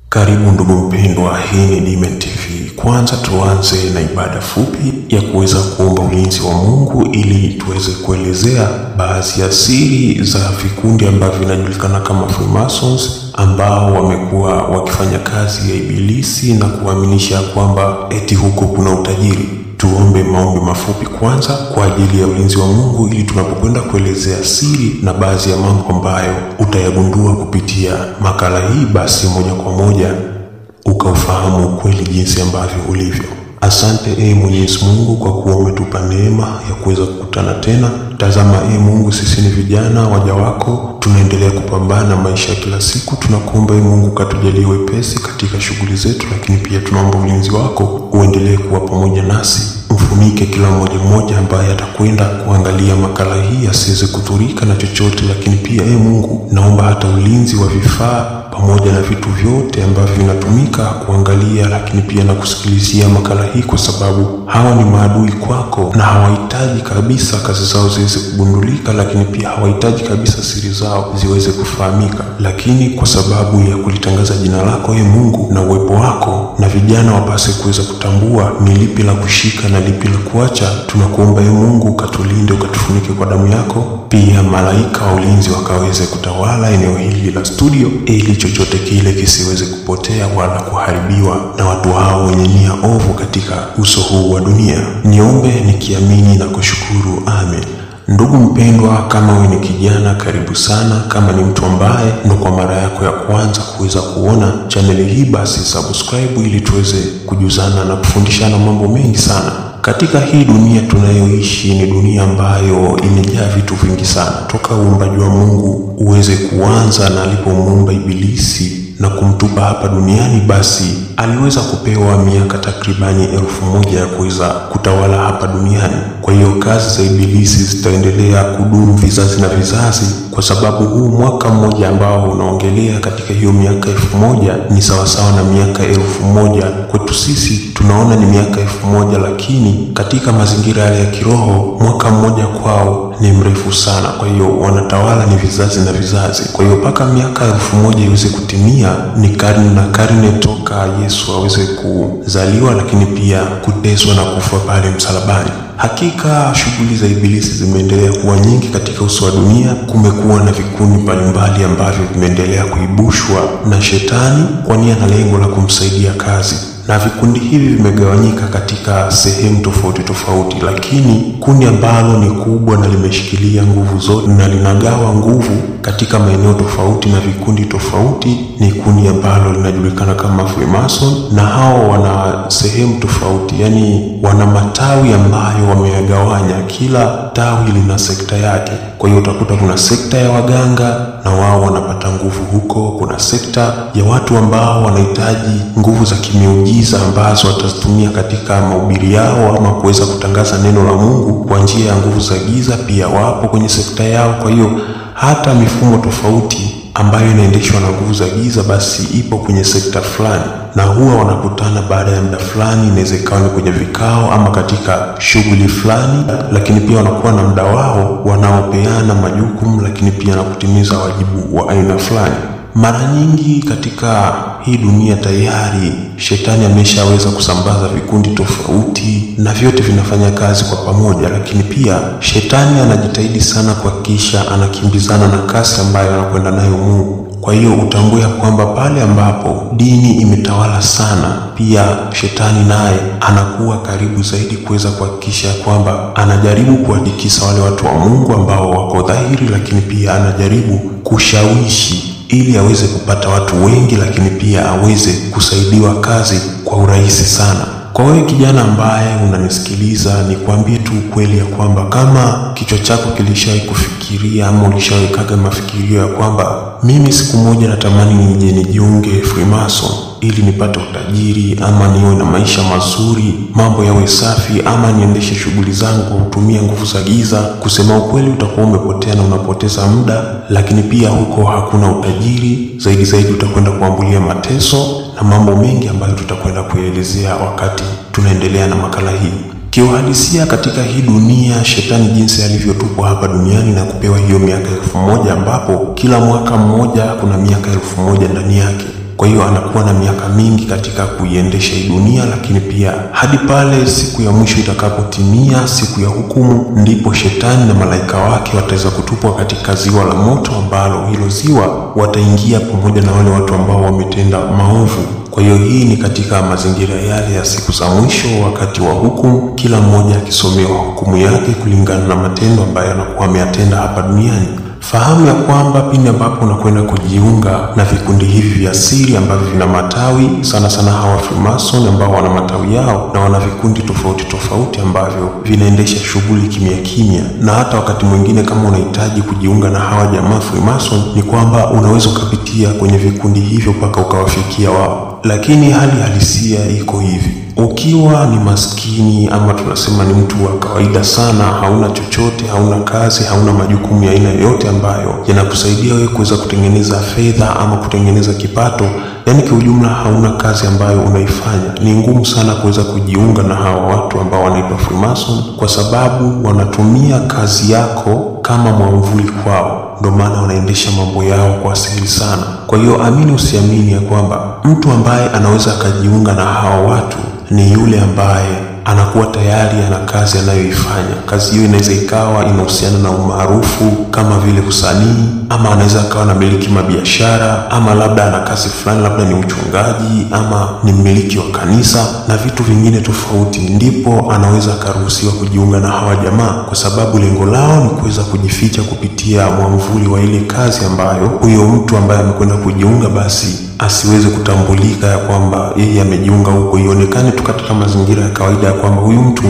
Karibu ndugu mpendwa, hii ni Dimen TV. Kwanza tuanze na ibada fupi ya kuweza kuomba ulinzi wa Mungu ili tuweze kuelezea baadhi ya siri za vikundi ambavyo vinajulikana kama Freemasons, ambao wamekuwa wakifanya kazi ya ibilisi na kuaminisha kwamba eti huko kuna utajiri. Tuombe maombi mafupi kwanza kwa ajili ya ulinzi wa Mungu ili tunapokwenda kuelezea siri na baadhi ya mambo ambayo utayagundua kupitia makala hii, basi moja kwa moja ukaufahamu ukweli jinsi ambavyo ulivyo. Asante Mwenyezi Mungu kwa kuwa umetupa neema ya kuweza kukutana tena. Tazama Mungu, sisi ni vijana waja wako, tunaendelea kupambana maisha kila siku. Tunakuomba Mungu katujalie wepesi katika shughuli zetu, lakini pia tunaomba ulinzi wako uendelee kuwa pamoja nasi. Mfunike kila mmoja ambaye atakwenda kuangalia makala hii asiweze kudhurika na chochote, lakini pia Mungu naomba hata ulinzi wa vifaa pamoja na vitu vyote ambavyo vinatumika kuangalia lakini pia na kusikilizia makala hii, kwa sababu hawa ni maadui kwako na hawahitaji kabisa kazi zao ziweze kugundulika, lakini pia hawahitaji kabisa siri zao ziweze kufahamika. Lakini kwa sababu ya kulitangaza jina lako Mungu na uwepo wako, na vijana wapase kuweza kutambua ni lipi la kushika na lipi la kuacha, tunakuomba Mungu ukatulinde, ukatufunike kwa damu yako. Pia malaika wa ulinzi wakaweze kutawala eneo hili la studio ili chochote kile kisiweze kupotea wala kuharibiwa na watu hao wenye nia ovu katika uso huu wa dunia. Niombe nikiamini na kushukuru, amen. Ndugu mpendwa, kama wewe ni kijana, karibu sana. Kama ni mtu ambaye ndo kwa mara yako ya kwanza kuweza kuona channel hii, basi subscribe ili tuweze kujuzana na kufundishana mambo mengi sana. Katika hii dunia tunayoishi ni dunia ambayo imejaa vitu vingi sana. Toka uumbaji wa Mungu uweze kuanza na alipomuumba ibilisi na kumtupa hapa duniani, basi aliweza kupewa miaka takribani 1000 ya kuweza kutawala hapa duniani. Kwa hiyo kazi za ibilisi zitaendelea kudumu vizazi na vizazi, kwa sababu huu mwaka mmoja ambao unaongelea katika hiyo miaka 1000 ni sawasawa na miaka 1000 kwetu sisi. Tunaona ni miaka 1000, lakini katika mazingira yale ya kiroho mwaka mmoja kwao ni mrefu sana. Kwa hiyo wanatawala ni vizazi na vizazi. Kwa hiyo mpaka miaka 1000 iweze kutimia ni karne na karne toka Yesu aweze kuzaliwa, lakini pia kuteswa na kufa pale msalabani. Hakika shughuli za ibilisi zimeendelea kuwa nyingi katika uso wa dunia. Kumekuwa na vikundi mbalimbali ambavyo vimeendelea kuibushwa na shetani kwa nia na lengo la kumsaidia kazi, na vikundi hivi vimegawanyika katika sehemu tofauti tofauti, lakini kundi ambalo ni kubwa na limeshikilia nguvu zote na linagawa nguvu katika maeneo tofauti na vikundi tofauti ni kundi ambalo linajulikana kama Freemason. Na hao wana sehemu tofauti, yani wana matawi ambayo wameyagawanya. Kila tawi lina sekta yake. Kwa hiyo utakuta kuna sekta ya waganga na wao wanapata nguvu huko. Kuna sekta ya watu ambao wanahitaji nguvu za kimiujiza ambazo watazitumia katika mahubiri yao ama kuweza kutangaza neno la Mungu kwa njia ya nguvu za giza, pia wapo kwenye sekta yao. Kwa hiyo hata mifumo tofauti ambayo inaendeshwa na nguvu za giza basi ipo kwenye sekta fulani, na huwa wanakutana baada ya muda fulani. Inaweza ikawa ni kwenye vikao ama katika shughuli fulani, lakini pia wanakuwa na muda wao wanaopeana majukumu, lakini pia na kutimiza wajibu wa aina fulani. Mara nyingi katika hii dunia tayari shetani ameshaweza kusambaza vikundi tofauti na vyote vinafanya kazi kwa pamoja, lakini pia shetani anajitahidi sana kuhakikisha anakimbizana na kasi ambayo anakwenda nayo Mungu. Kwa hiyo utambue kwamba pale ambapo dini imetawala sana, pia shetani naye anakuwa karibu zaidi kuweza kuhakikisha kwamba anajaribu kuhakikisha wale watu wa Mungu ambao wako dhahiri, lakini pia anajaribu kushawishi ili aweze kupata watu wengi, lakini pia aweze kusaidiwa kazi kwa urahisi sana. Kwa wewe kijana ambaye unanisikiliza, nikwambie tu ukweli ya kwamba kama kichwa chako kilishawahi kufikiria ama ulishawekaga mafikirio ya kwamba mimi siku moja natamani nije nijiunge Freemason ili nipate utajiri ama niwe na maisha mazuri, mambo yawe safi, ama niendeshe shughuli zangu kwa kutumia nguvu za giza, kusema ukweli utakuwa umepotea na unapoteza muda. Lakini pia huko hakuna utajiri, zaidi utakwenda kuambulia mateso na mambo mengi ambayo tutakwenda kuelezea wakati tunaendelea na makala hii. Kiuhalisia katika hii dunia, shetani jinsi alivyotupwa hapa duniani na kupewa hiyo miaka 1000, ambapo kila mwaka mmoja kuna miaka 1000 ndani yake. Kwa hiyo anakuwa na miaka mingi katika kuiendesha hii dunia, lakini pia hadi pale siku ya mwisho itakapotimia, siku ya hukumu, ndipo shetani na malaika wake wataweza kutupwa katika ziwa la moto, ambalo hilo ziwa wataingia pamoja na wale watu ambao wametenda maovu. Kwa hiyo hii ni katika mazingira yale ya siku za mwisho, wakati wa hukumu, kila mmoja akisomewa hukumu yake kulingana na matendo ambayo anakuwa ameyatenda hapa duniani. Fahamu ya kwamba pindi ambapo unakwenda kujiunga na vikundi hivi vya siri ambavyo vina matawi, sana sana hawa Freemason ambao wana matawi yao na wana vikundi tofauti tofauti ambavyo vinaendesha shughuli kimya kimya, na hata wakati mwingine kama unahitaji kujiunga na hawa jamaa Freemason, ni kwamba unaweza ukapitia kwenye vikundi hivyo mpaka ukawafikia wao. Lakini hali halisia iko hivi: ukiwa ni maskini ama tunasema ni mtu wa kawaida sana, hauna chochote, hauna kazi, hauna majukumu ya aina yoyote ambayo yanakusaidia wewe kuweza kutengeneza fedha ama kutengeneza kipato, yani kwa ujumla hauna kazi ambayo unaifanya, ni ngumu sana kuweza kujiunga na hawa watu ambao wanaitwa Freemason, kwa sababu wanatumia kazi yako kama mwamvuli kwao. Ndio maana wanaendesha mambo yao kwa asili sana. Kwa hiyo amini usiamini ya kwamba mtu ambaye anaweza akajiunga na hawa watu ni yule ambaye anakuwa tayari ana kazi anayoifanya. Kazi hiyo inaweza ikawa inahusiana na umaarufu kama vile usanii, ama anaweza akawa na miliki mabiashara, ama labda ana kazi fulani, labda ni mchungaji ama ni mmiliki wa kanisa na vitu vingine tofauti. Ndipo anaweza akaruhusiwa kujiunga na hawa jamaa, kwa sababu lengo lao ni kuweza kujificha kupitia mwamvuli wa ile kazi ambayo huyo mtu ambaye amekwenda kujiunga basi asiweze kutambulika ya kwamba yeye amejiunga huko, ionekane tu katika mazingira ya kawaida ya kwamba huyu mtu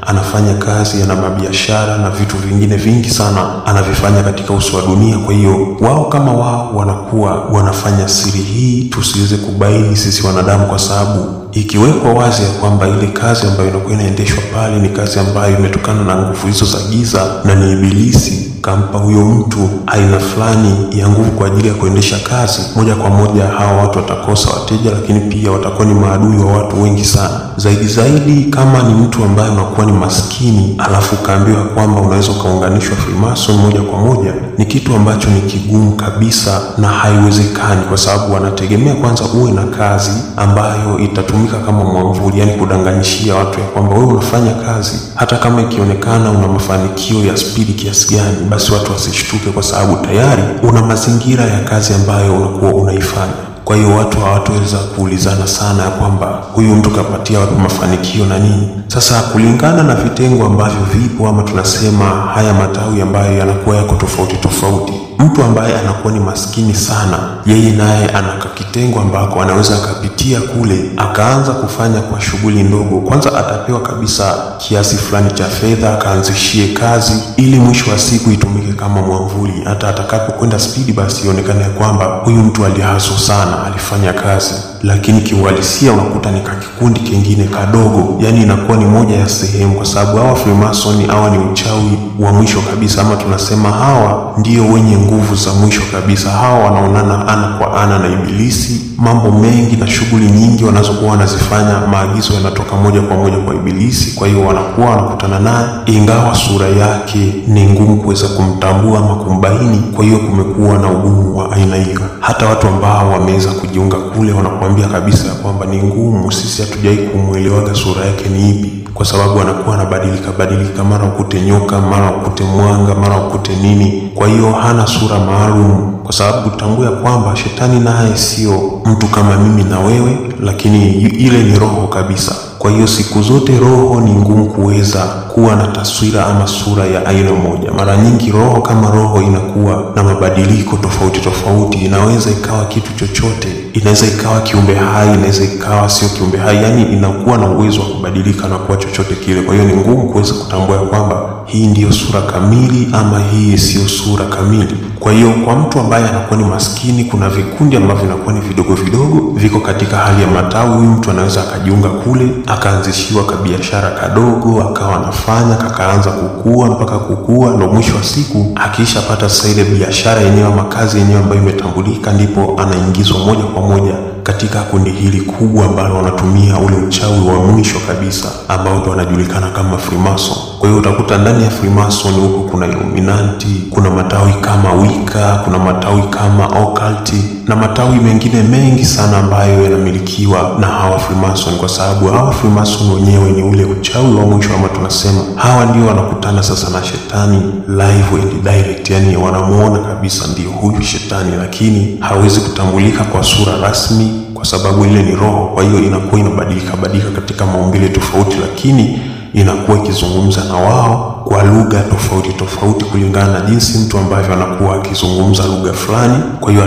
anafanya kazi, ana mabiashara na vitu vingine vingi sana anavifanya katika uso wa dunia. Kwa hiyo wao kama wao wanakuwa wanafanya siri hii tusiweze kubaini sisi wanadamu, kwa sababu ikiwekwa wazi ya kwamba ile kazi ambayo inakuwa inaendeshwa pale ni kazi ambayo imetokana na nguvu hizo za giza na ni ibilisi kampa huyo mtu aina fulani ya nguvu kwa ajili ya kuendesha kazi, moja kwa moja hawa watu watakosa wateja, lakini pia watakuwa ni maadui wa watu wengi sana. Zaidi kama ni mtu ambaye unakuwa ni maskini alafu kaambiwa kwamba unaweza ukaunganishwa Freemason moja kwa moja, ni kitu ambacho ni kigumu kabisa na haiwezekani, kwa sababu wanategemea kwanza uwe na kazi ambayo itatumika kama mwamvuli, yani kudanganyishia watu ya kwamba wewe unafanya kazi, hata kama ikionekana una mafanikio ya spidi kiasi gani, basi watu wasishtuke, kwa sababu tayari una mazingira ya kazi ambayo unakuwa unaifanya. Kwa hiyo watu hawataweza kuulizana sana ya kwamba huyu mtu kapatia watu mafanikio na nini. Sasa kulingana na vitengo ambavyo vipo, ama tunasema haya matawi ambayo yanakuwa yako tofauti tofauti, mtu ambaye anakuwa ni maskini sana, yeye naye anaka kitengo ambako anaweza akapitia kule akaanza kufanya kwa shughuli ndogo. Kwanza atapewa kabisa kiasi fulani cha fedha akaanzishie kazi, ili mwisho wa siku itumike kama mwamvuli. Hata atakapokwenda spidi basi ionekane ya kwamba huyu mtu alihaso sana, alifanya kazi. Lakini kiuhalisia unakuta ni kakikundi kingine kadogo, yani inakuwa ni moja ya sehemu, kwa sababu hawa Freemason hawa ni uchawi wa mwisho kabisa, ama tunasema hawa ndio wenye nguvu za mwisho kabisa. Hawa wanaonana ana kwa ana na ibilisi, mambo mengi na shughuli nyingi wanazokuwa wanazifanya, maagizo yanatoka moja kwa moja kwa ibilisi. Kwa hiyo wanakuwa wanakutana naye, ingawa sura yake ni ngumu kuweza kumtambua ama kumbaini. Kwa hiyo kumekuwa na ugumu wa aina hiyo. Hata watu ambao wameweza kujiunga kule wanakuambia kabisa ya kwamba ni ngumu, sisi hatujai kumuelewaga sura yake ni ipi, kwa sababu anakuwa anabadilika, mara ukute nyoka, mara ukute mwanga, mara ukute nini. Kwa hiyo hana sura maalum, kwa sababu tambua kwamba shetani naye sio mtu kama mimi na wewe, lakini ile ni roho kabisa. Kwa hiyo siku zote roho ni ngumu kuweza kuwa na taswira ama sura ya aina moja. Mara nyingi roho kama roho inakuwa na mabadiliko tofauti tofauti. Inaweza ikawa kitu chochote, inaweza ikawa kiumbe hai, inaweza ikawa sio kiumbe hai, yani inakuwa na uwezo wa kubadilika na kuwa chochote kile. Kwa hiyo ni ngumu kuweza kutambua kwamba hii ndiyo sura kamili ama hii sio sura kamili. Kwa hiyo kwa mtu ambaye anakuwa ni maskini, kuna vikundi ambavyo vinakuwa ni vidogo vidogo, viko katika hali ya matawi. Huyu mtu anaweza akajiunga kule, akaanzishiwa kabiashara kadogo, akawa anafanya, kakaanza kukua mpaka kukua, na mwisho wa siku akishapata sasa ile biashara yenyewe ama kazi yenyewe ambayo imetambulika, ndipo anaingizwa moja kwa moja katika kundi hili kubwa ambalo wanatumia ule uchawi wa mwisho kabisa ambao ndio wanajulikana kama Freemason. Kwa hiyo utakuta ndani ya Freemason huko kuna Illuminati, kuna matawi kama Wicca, kuna matawi kama Occult na matawi mengine mengi sana ambayo yanamilikiwa na hawa Freemason, kwa sababu hawa Freemason wenyewe ni ule uchawi wa mwisho ama tunasema hawa ndio wanakutana sasa na shetani live and direct, yani wanamuona kabisa ndio huyu shetani, lakini hawezi kutambulika kwa sura rasmi kwa sababu ile ni roho. Kwa hiyo inakuwa inabadilika katika maumbile tofauti, lakini inakuwa ikizungumza na wao kwa lugha tofauti kulingana na jinsi mtu ambavyo anakuwa akizungumza lugha fulani. Kwa hiyo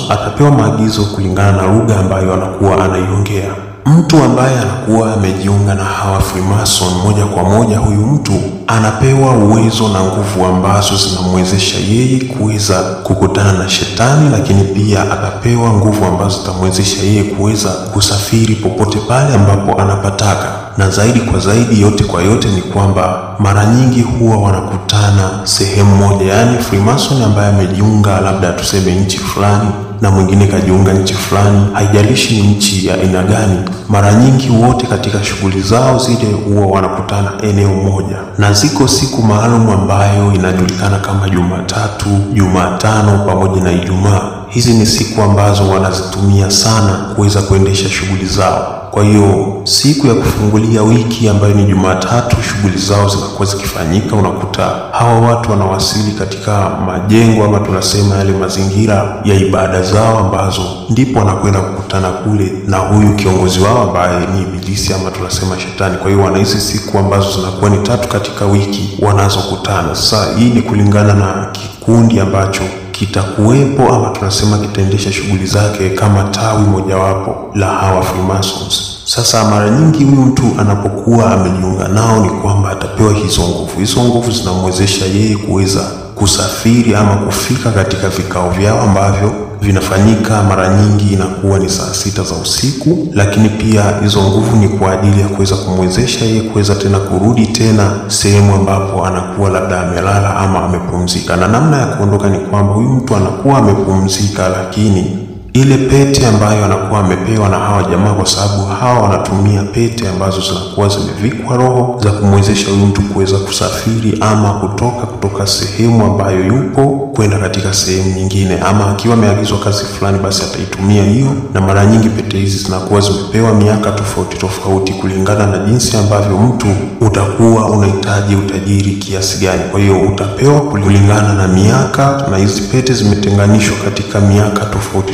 atapewa maagizo kulingana na lugha ambayo anakuwa anaiongea. Mtu ambaye anakuwa amejiunga na hawa Freemason moja kwa moja, huyu mtu anapewa uwezo na nguvu ambazo zinamwezesha yeye kuweza kukutana na shetani, lakini pia atapewa nguvu ambazo zitamwezesha yeye kuweza kusafiri popote pale ambapo anapataka. Na zaidi kwa zaidi, yote kwa yote ni kwamba mara nyingi huwa wanakutana sehemu moja, yani Freemason ambaye amejiunga labda tuseme nchi fulani na mwingine kajiunga nchi fulani, haijalishi ni nchi ya aina gani, mara nyingi wote katika shughuli zao zile huwa wanakutana eneo moja. Na ziko siku maalum ambayo inajulikana kama Jumatatu, Jumatano pamoja na Ijumaa. Hizi ni siku ambazo wanazitumia sana kuweza kuendesha shughuli zao. Kwa hiyo siku ya kufungulia wiki ambayo ni Jumatatu, shughuli zao zinakuwa zikifanyika. Unakuta hawa watu wanawasili katika majengo ama tunasema yale mazingira ya ibada zao, ambazo ndipo wanakwenda kukutana kule na huyu kiongozi wao ambaye ni ibilisi ama tunasema shetani. Kwa hiyo wana hizi siku ambazo zinakuwa ni 3 katika wiki wanazokutana. Sasa hii ni kulingana na kikundi ambacho kitakuwepo ama tunasema kitaendesha shughuli zake kama tawi mojawapo la hawa Freemasons. Sasa mara nyingi huyu mtu anapokuwa amejiunga nao ni kwamba atapewa hizo nguvu. Hizo nguvu zinamwezesha yeye kuweza kusafiri ama kufika katika vikao vyao ambavyo vinafanyika mara nyingi inakuwa ni saa 6 za usiku, lakini pia hizo nguvu ni kwa ajili ya kuweza kumwezesha yeye kuweza tena kurudi tena sehemu ambapo anakuwa labda amelala ama amepumzika. Na namna ya kuondoka ni kwamba huyu mtu anakuwa amepumzika, lakini ile pete ambayo anakuwa amepewa na hawa jamaa, kwa sababu hawa wanatumia pete ambazo zinakuwa zimevikwa roho za kumwezesha huyu mtu kuweza kusafiri ama kutoka sehemu ambayo yupo kwenda katika sehemu nyingine, ama akiwa ameagizwa kazi fulani basi ataitumia hiyo. Na mara nyingi pete hizi zinakuwa zimepewa miaka tofauti kulingana na jinsi ambavyo mtu utakuwa unahitaji utajiri kiasi gani. Kwa hiyo utapewa kulingana na miaka, na hizi pete zimetenganishwa katika miaka tofauti.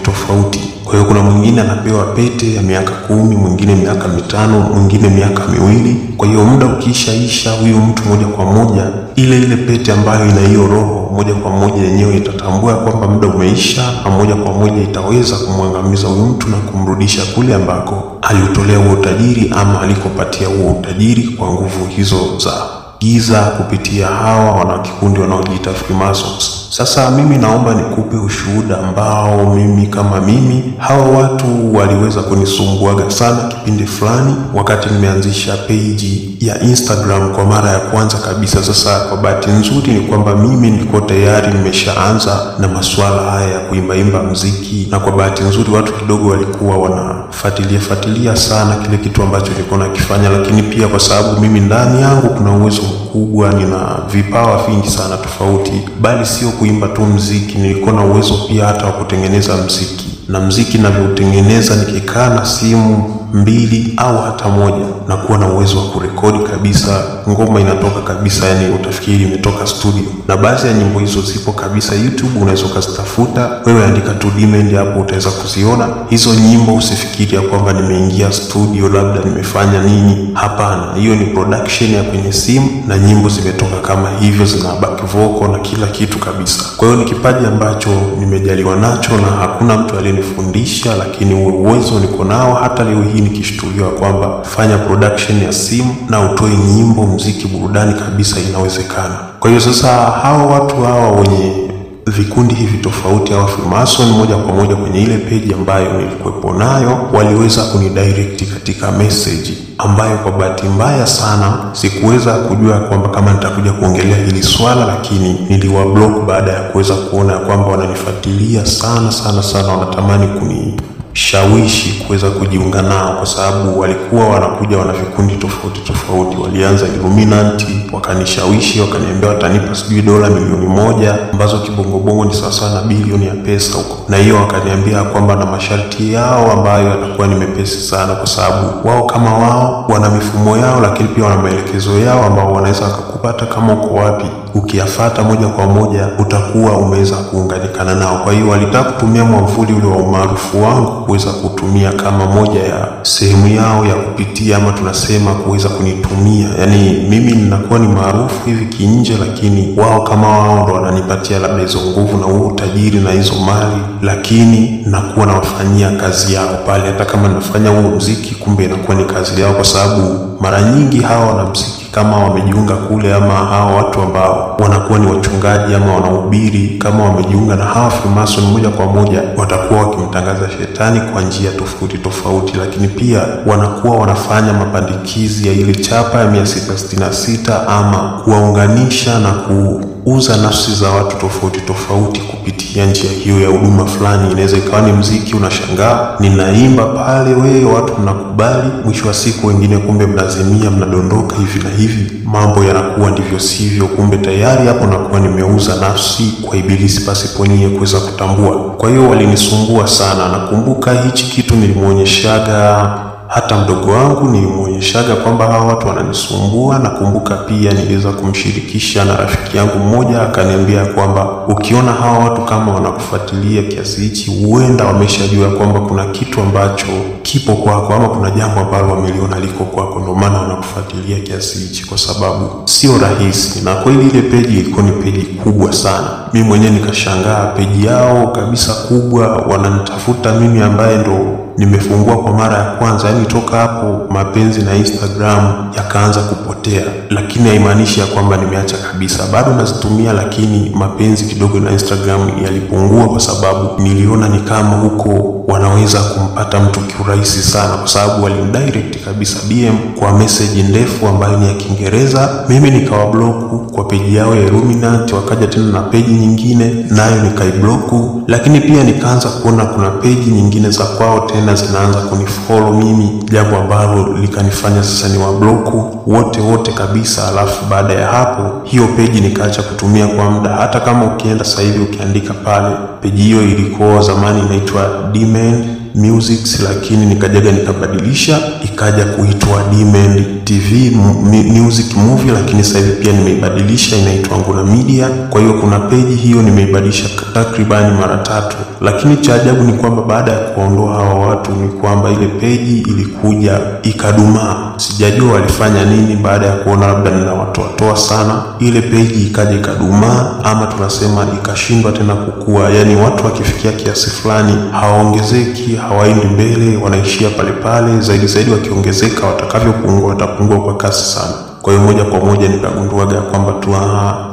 Kwa hiyo kuna mwingine anapewa pete ya miaka 10, mwingine miaka 5, mwingine miaka 2. Kwa hiyo muda ukiishaisha, huyu mtu moja kwa moja ile pete ambayo ina hiyo roho moja kwa moja yenyewe itatambua kwamba muda umeisha, na moja kwa moja itaweza kumwangamiza huyu mtu na kumrudisha kule ambako aliutolea huo utajiri ama alikopatia huo utajiri kwa nguvu hizo za giza kupitia hawa wanakikundi wanaojiita Freemasons. Sasa mimi naomba nikupe ushuhuda ambao mimi hawa watu waliweza kunisumbuaga sana kipindi fulani wakati nimeanzisha page ya Instagram kwa mara ya kwanza kabisa. Sasa kwa bahati nzuri ni kwamba mimi nilikuwa tayari nimeshaanza na masuala haya ya kuimba muziki, na kwa bahati nzuri watu kidogo walikuwa wanafuatilia sana kile kitu ambacho nilikuwa nakifanya. Lakini pia kwa sababu mimi ndani yangu kuna uwezo mkubwa, nina vipawa vingi sana tofauti, bali sio kuimba tu muziki, nilikuwa na uwezo pia hata wa kutengeneza muziki. Na muziki ninavyotengeneza nikikaa na simu 2 au hata 1 na kuwa na uwezo wa kurekodi kabisa, ngoma inatoka kabisa, yani utafikiri imetoka studio. Na baadhi ya nyimbo hizo zipo kabisa YouTube, unaweza kuzitafuta wewe, andika tu Dmend hapo utaweza kuziona hizo nyimbo. Usifikiri ya kwamba nimeingia studio labda nimefanya nini, hapana, hiyo ni production ya kwenye simu na nyimbo zimetoka kama hivyo, zina back vocal na kila kitu kabisa. Kwa hiyo ni kipaji ambacho nimejaliwa nacho na hakuna mtu alinifundisha, lakini uwezo niko nao. Hata leo hii nikishtuliwa kwamba fanya production ya simu na utoe nyimbo, muziki, burudani kabisa, inawezekana. Kwa hiyo sasa hawa watu hawa wenye vikundi hivi tofauti, hawa Freemason, moja kwa moja kwenye ile page ambayo nilikuwepo nayo, waliweza kunidirect katika message ambayo kwa bahati mbaya sana sikuweza kujua kwamba kama nitakuja kuongelea hili swala, lakini niliwablock baada ya kuweza kuona kwamba wananifuatilia sana, wanatamani shawishi kuweza kujiunga nao, kwa sababu walikuwa wanakuja wana vikundi tofauti tofauti. Walianza Illuminati, wakanishawishi, wakaniambia watanipa sijui dola milioni 1 ambazo kibongobongo ni sawa na bilioni ya pesa huko, na hiyo wakaniambia kwamba na masharti yao ambayo yatakuwa ni mepesi sana, kwa sababu wao kama wao wana mifumo yao, lakini pia wana maelekezo yao ambao wanaweza kukupata kama uko wapi, ukiyafuata moja kwa moja utakuwa umeweza kuunganikana nao. Kwa hiyo walitaka kutumia mwamvuli ule wa umaarufu wangu kuweza kutumia kama moja ya sehemu yao ya kupitia, ama tunasema kuweza kunitumia. Yani mimi ninakuwa ni maarufu hivi kinje, lakini wao kama wao ndo wananipatia labda hizo nguvu na huo utajiri na hizo mali, lakini nakuwa nawafanyia kazi yao pale. Hata kama nafanya huo muziki, kumbe inakuwa ni kazi yao, kwa sababu mara nyingi hawa wanamuziki kama wamejiunga kule, ama hawa watu ambao wanakuwa ni wachungaji ama wanahubiri, kama wamejiunga na hawa Freemason, moja kwa moja watakuwa wakimtangaza shetani kwa njia tofauti tofauti, lakini pia wanakuwa wanafanya mapandikizi ya ile chapa ya 666 ama kuwaunganisha na kuuza nafsi za watu tofauti tofauti kupitia njia hiyo ya huduma fulani. Inaweza ikawa ni muziki, unashangaa ninaimba pale, wewe watu mnakubali, mwisho wa siku wengine kumbe mnazimia, mnadondoka hivi na hivi, mambo yanakuwa ndivyo sivyo, kumbe tayari hapo nakuwa nimeuza nafsi kwa ibilisi pasipo nia kuweza kutambua. Kwa hiyo walinisumbua sana. Nakumbuka hichi kitu nilimuonyeshaga hata mdogo wangu, nilimuonyeshaga kwamba hawa watu wananisumbua. Nakumbuka pia niliweza kumshirikisha na rafiki yangu mmoja, akaniambia kwamba ukiona hawa watu kama wanakufuatilia kiasi hichi, huenda wameshajua kwamba kuna kitu ambacho kipo kwako, ama kuna jambo ambalo wameliona liko kwako, ndio maana wanakufuatilia kiasi hichi, kwa sababu sio rahisi. Na kweli ile peji ilikuwa ni peji kubwa sana. Mimi mwenyewe nikashangaa, peji yao kabisa kubwa, wananitafuta mimi ambaye ndo nimefungua kwa mara ya kwanza. Yani toka hapo mapenzi na Instagram yakaanza kupotea, lakini haimaanishi ya kwamba nimeacha kabisa, bado nazitumia, lakini mapenzi kidogo na Instagram yalipungua, kwa sababu niliona ni kama huko wanaweza kumpata mtu kiurahisi sana, kwa sababu walimdirect kabisa DM kwa message ndefu ambayo ni ya Kiingereza. Mimi nikawablock kwa peji yao ya Illuminati, wakaja tena na peji nyingine nayo nikaiblock, lakini pia nikaanza kuona kuna peji nyingine za kwao tena zinaanza kunifollow mimi, jambo ambalo likanifanya sasa ni wablock wote kabisa. Alafu baada ya hapo hiyo peji nikaacha kutumia kwa muda. Hata kama ukienda sasa hivi ukiandika pale, peji hiyo ilikuwa zamani inaitwa Demand Music, lakini nikajaga nikabadilisha ikaja kuitwa Demand TV Music Movie, lakini sasa hivi pia nimeibadilisha inaitwa Nguna Media. Kwa hiyo kuna peji hiyo nimeibadilisha takriban mara 3, lakini cha ajabu ni kwamba baada ya kuondoa hawa watu ni kwamba ile peji ilikuja ikadumaa. Sijajua walifanya nini baada ya kuona labda ninawatoa sana, ile peji ikaja ikadumaa, ama tunasema ikashindwa tena kukua. Yani watu wakifikia kiasi fulani hawaongezeki, hawaendi mbele, wanaishia pale pale. Zaidi wakiongezeka, watakavyopungua watapungua kwa kasi sana. Kwa hiyo moja kwa moja nikagunduaga kwamba tu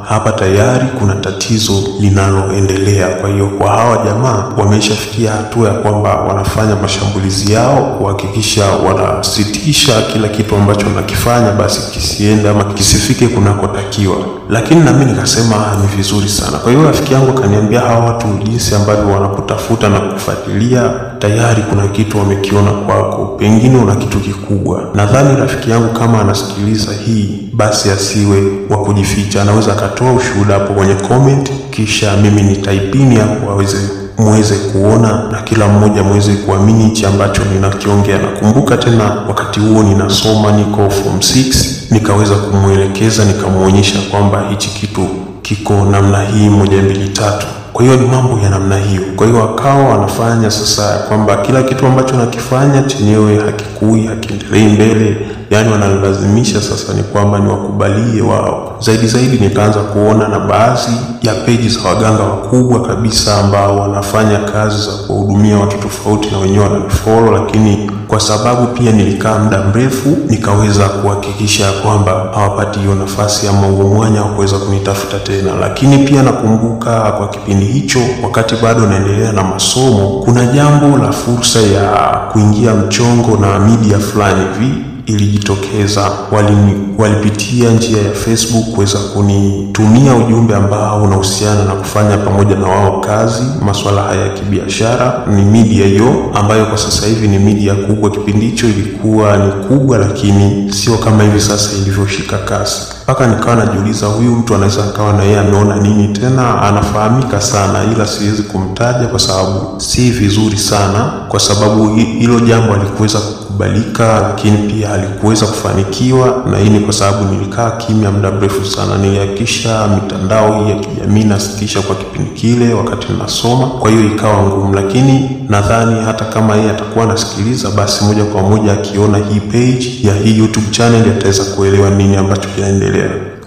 hapa tayari kuna tatizo linaloendelea. Kwa hiyo kwa hawa jamaa wameshafikia hatua ya kwamba wanafanya mashambulizi yao kuhakikisha wanasitisha kila kitu ambacho nakifanya basi kisiende ama kisifike kunakotakiwa. Lakini na mimi nikasema ni vizuri sana. Kwa hiyo rafiki yangu akaniambia hawa watu jinsi ambavyo wanakutafuta na kufuatilia, tayari kuna kitu wamekiona kwako, pengine una kitu kikubwa. Nadhani rafiki yangu kama anasikiliza hii, basi asiwe wa kujificha, anaweza akatoa ushuhuda hapo kwenye comment, kisha mimi nitaipini hapo muweze kuona na kila mmoja muweze kuamini hichi ambacho ninakiongea. Nakumbuka tena wakati huo ninasoma, niko form 6, nikaweza kumuelekeza, nikamuonyesha kwamba hichi kitu kiko namna hii 1 2 3. Kwa hiyo ni mambo ya namna hiyo. Kwa hiyo wakawa wanafanya sasa kwamba kila kitu ambacho nakifanya chenyewe hakikui, hakiendelei mbele. Yani wanalazimisha sasa ni kwamba ni wakubalie wao. Zaidi nikaanza kuona na baadhi ya peji za waganga wakubwa kabisa ambao wanafanya kazi za kuhudumia watu tofauti, na wenyewe wananifollow, lakini kwa sababu pia nilikaa muda mrefu nikaweza kuhakikisha kwamba hawapati hiyo nafasi ama mwanya wa kuweza kunitafuta tena. Lakini pia nakumbuka kwa kipindi hicho, wakati bado naendelea na masomo, kuna jambo la fursa ya kuingia mchongo na media fulani hivi ilijitokeza. Walipitia njia ya Facebook kuweza kunitumia ujumbe ambao unahusiana na kufanya pamoja na wao kazi masuala haya ya kibiashara. Ni media hiyo ambayo kwa sasa hivi ni media kubwa. Kipindi hicho ilikuwa ni kubwa, lakini sio kama hivi sasa ilivyoshika kasi. Mpaka nikawa najiuliza, huyu mtu anaweza akawa na yeye ameona nini tena? Anafahamika sana, ila siwezi kumtaja kwa sababu si vizuri sana, kwa sababu hilo jambo alikuweza kukubalika, lakini pia alikuweza kufanikiwa. Na hii ni kwa sababu nilikaa kimya muda mrefu sana. Nilihakikisha mitandao hii ya kijamii nasitisha kwa kipindi kile wakati ninasoma, kwa hiyo ikawa ngumu. Lakini nadhani hata kama yeye atakuwa anasikiliza, basi moja kwa moja akiona hii page ya hii YouTube channel ataweza kuelewa nini ambacho kinaendelea.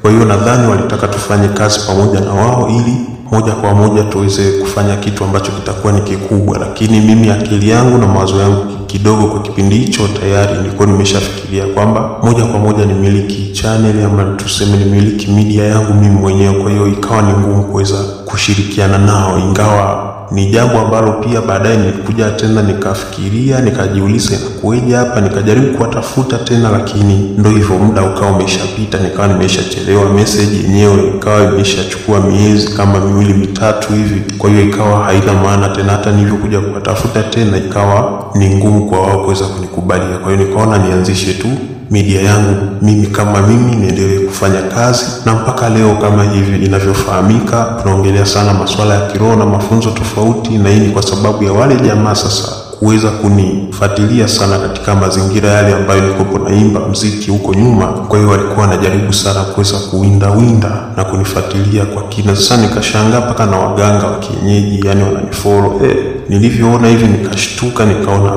Kwa hiyo nadhani walitaka tufanye kazi pamoja na wao ili moja kwa moja tuweze kufanya kitu ambacho kitakuwa ni kikubwa. Lakini mimi akili yangu na mawazo yangu kidogo kwa kipindi hicho tayari nilikuwa nimeshafikiria kwamba moja kwa moja nimiliki channel ama tuseme nimiliki media yangu mimi mwenyewe. Kwa hiyo ikawa ni ngumu kuweza kushirikiana nao, ingawa ni jambo ambalo pia baadaye nilikuja tena nikafikiria, nikajiuliza inakueje hapa, nikajaribu kuwatafuta tena, lakini ndio hivyo, muda ukawa umeshapita, nikawa nimeshachelewa. Message yenyewe ikawa imeshachukua miezi kama 2-3 hivi, kwa hiyo ikawa haina maana tena. Hata nilivyokuja kuwatafuta tena ikawa ni ngumu kwa wao kuweza kunikubalia. Kwa hiyo nikaona nianzishe tu media yangu mimi kama mimi, niendelee kufanya kazi. Na mpaka leo kama hivi inavyofahamika, tunaongelea sana masuala ya kiroho na mafunzo tofauti, na hii ni kwa sababu ya wale jamaa sasa kuweza kunifuatilia sana katika mazingira yale ambayo nilikuwa naimba muziki huko nyuma. Kwa hiyo walikuwa wanajaribu sana kuweza kuwinda na kunifuatilia kwa kina. Sasa nikashangaa mpaka na waganga wa kienyeji yani wananifollow. Nilivyoona hivi nikashtuka, nikaona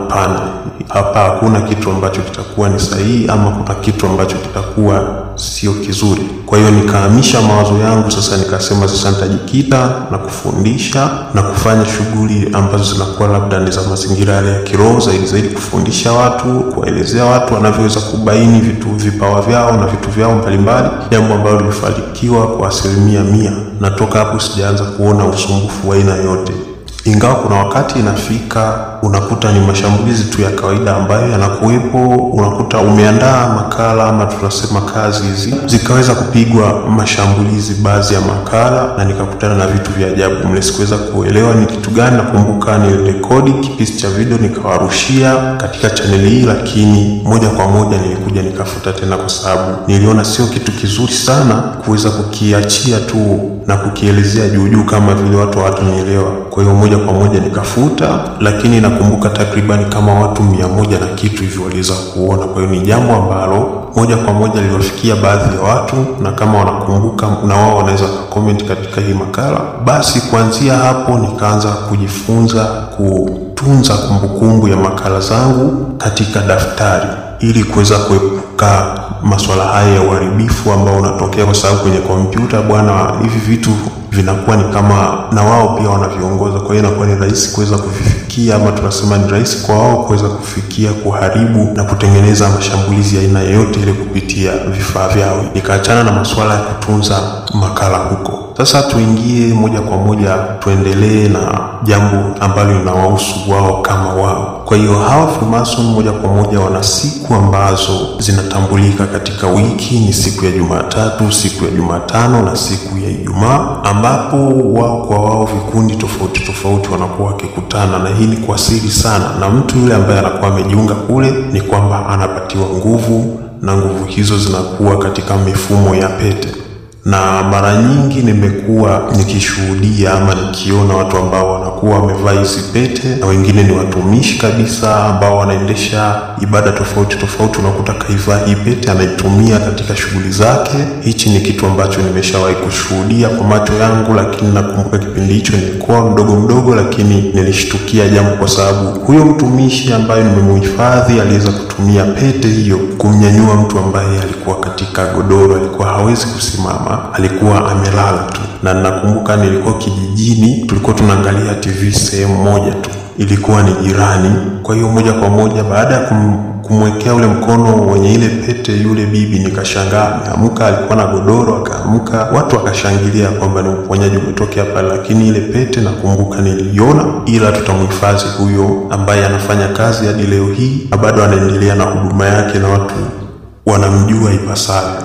hapa hakuna kitu ambacho kitakuwa ni sahihi, ama kuna kitu ambacho kitakuwa sio kizuri. Kwa hiyo nikahamisha mawazo yangu sasa, nikasema sasa nitajikita na kufundisha na kufanya shughuli ambazo zinakuwa labda ni za mazingira yale ya kiroho zaidi, kufundisha watu, kuelezea watu wanavyoweza kubaini vipawa vyao na vitu vyao mbalimbali, jambo ambalo limefanikiwa kwa 100%. Na toka hapo sijaanza kuona usumbufu wa aina yote. Ingawa kuna wakati inafika unakuta ni mashambulizi tu ya kawaida ambayo yanakuwepo, unakuta umeandaa makala ama tunasema kazi hizi zikaweza kupigwa mashambulizi baadhi ya makala, na nikakutana na vitu vya ajabu mle, sikuweza kuelewa ni kitu gani. Nakumbuka nirekodi kipisi cha video nikawarushia katika channel hii, lakini moja kwa moja nilikuja nikafuta tena, kwa sababu niliona sio kitu kizuri sana kuweza kukiachia tu na kukielezea juu kama vile watu hawatanielewa. Kwa hiyo moja kwa moja nikafuta, lakini nakumbuka takriban kama watu 100 na kitu hivyo waliweza kuona. Kwa hiyo ni jambo ambalo moja kwa moja liliwafikia baadhi ya watu, na kama wanakumbuka na wao wanaweza comment katika hii makala. Basi kuanzia hapo nikaanza kujifunza kutunza kumbukumbu ya makala zangu katika daftari ili kuweza kuepuka masuala haya ya uharibifu ambao unatokea, kwa sababu kwenye kompyuta bwana, hivi vitu vinakuwa ni kama na wao pia wanaviongoza. Kwa hiyo inakuwa ni rahisi kuweza kuvifikia, ama tunasema ni rahisi kwa wao kuweza kufikia, kuharibu na kutengeneza mashambulizi ya aina yoyote ile kupitia vifaa vyao. Nikaachana na masuala ya kutunza makala huko. Sasa tuingie moja kwa moja, tuendelee na jambo ambalo linawahusu wao kama wao. Kwa hiyo hawa Freemason moja kwa moja wana siku ambazo zinatambulika katika wiki. Ni siku ya Jumatatu, siku ya Jumatano na siku ya Ijumaa, ambapo wao kwa wao vikundi tofauti wanakuwa wakikutana, na hii ni kwa siri sana, na mtu yule ambaye anakuwa amejiunga kule ni kwamba anapatiwa nguvu, na nguvu hizo zinakuwa katika mifumo ya pete. Na mara nyingi nimekuwa nikishuhudia ama nikiona watu ambao wanakuwa wamevaa hizi pete, na wengine ni watumishi kabisa ambao wanaendesha ibada tofauti. Unakuta kaivaa hii pete, anaitumia katika shughuli zake. Hichi ni kitu ambacho nimeshawahi kushuhudia kwa macho yangu, lakini nakumbuka kipindi hicho nilikuwa mdogo, lakini nilishtukia jambo, kwa sababu huyo mtumishi ambaye nimemhifadhi aliweza kutumia pete hiyo kumnyanyua mtu ambaye alikuwa katika godoro, alikuwa hawezi kusimama, alikuwa amelala tu. Na nakumbuka nilikuwa kijijini, tulikuwa tunaangalia TV sehemu moja tu, ilikuwa ni jirani. Kwa hiyo moja kwa moja baada ya kumwekea ule mkono wenye ile pete yule bibi, nikashangaa. Ameamka, alikuwa na godoro, akaamka, watu wakashangilia kwamba ni uponyaji umetokea pale. Lakini ile pete nakumbuka niliona, ila tutamhifadhi huyo ambaye anafanya kazi hadi leo hii na bado anaendelea na huduma yake na watu wanamjua ipasavyo.